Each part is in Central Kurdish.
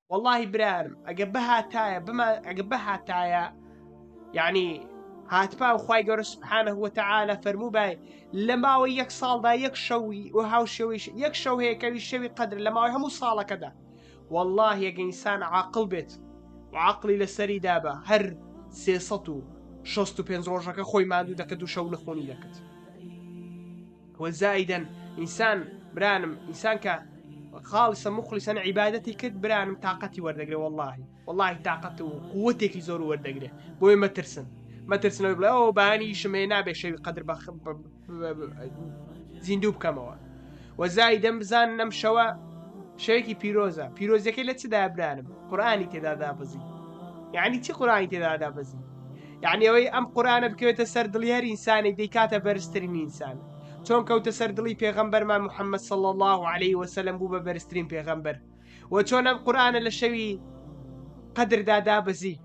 والله برانم أجبها تايا بما أجبها تايا يعني هاتبا وخواي قرر سبحانه وتعالى فرمو باي لما ويك صال دا يكشوي وهاو شوي يكشو هيك يشوي قدر لما ويهمو صالة كذا والله يا إنسان عاقل بيت وعقلي لسري دابا هر سيسطو شستو بينزروجك خوي ما عندو دكتو شو نخوني دكت وزائدا إنسان برانم إنسان خالصا مخلصا عبادتي كد برانم طاقتي وردقري والله طاقتي وقوتك زور وردقري بوي ما ترسن يقول او باني شمينا بشي قدر زيندوب كموا وزائدا بزان نمشوا شيكي بيروزا كي لا تدا برانم قراني تدا دابزي يعني تي قراني تدا دابزي يعني اوي ام قران بكوت سرد لير انسان ديكاتا برسترين انسان چون كوت سرد لي پیغمبر ما محمد صلى الله عليه وسلم بو برسترين پیغمبر وچون ام قران لشوي قدر دادا بزي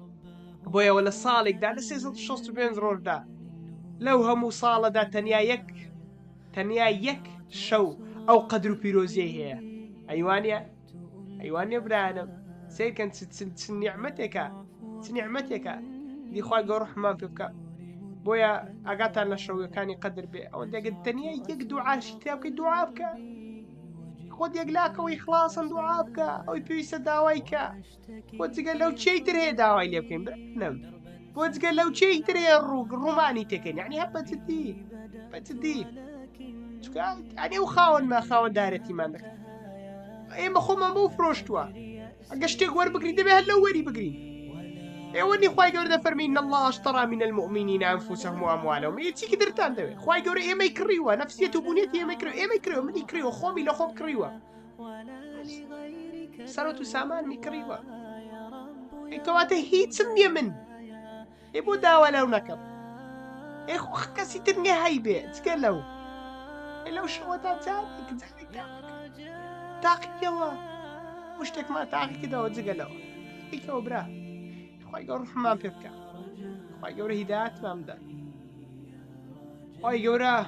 بويا ولا صالق دا لسيزل شوست بين زرور دا لو همو صالة دا تنيا يك شو او قدر بيروزيه هي ايوانيا برانم سيد كانت نعمتك دي خواهي قروح ما فيك بويا أقاتا نشروي كان يقدر بي أو دي قد تانية يك دعاء شتابك دعابك خود يقلاك ويخلاصا دعابك أو يبيس داويك وتقال لو تشيتر هي داوي اللي يبكين نعم وتقال لو تشيتر هي الروماني تكن يعني هبا تديه يعني وخاون ما خاون دارتي مانك اي مخوما مو فروشتوا أقشتك ور بقري دبي هلا وري بقري ايواني خواي قوري فرمي ان الله اشترى من المؤمنين انفسهم واموالهم يتي كدرتان دبي خواي قوري ايما يكريوا نفسيته بنيتي ايما يكريوا من يكريوا خومي لخوم كريوا سروتو سامان ميكريوا ايكواته هيت سمي من يبو داوا لو نكب ايخو خكاسي تنجي هايبه تقلو لو شوتا تاعك تاقي يوا وشتك ما تاقي كده وتقلو ايكو برا خواهي قوري رحمن بيبكا خواهي قوري هدايات مامدا خواهي قوري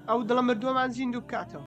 او دلم مردوم عن زين دوبكاتو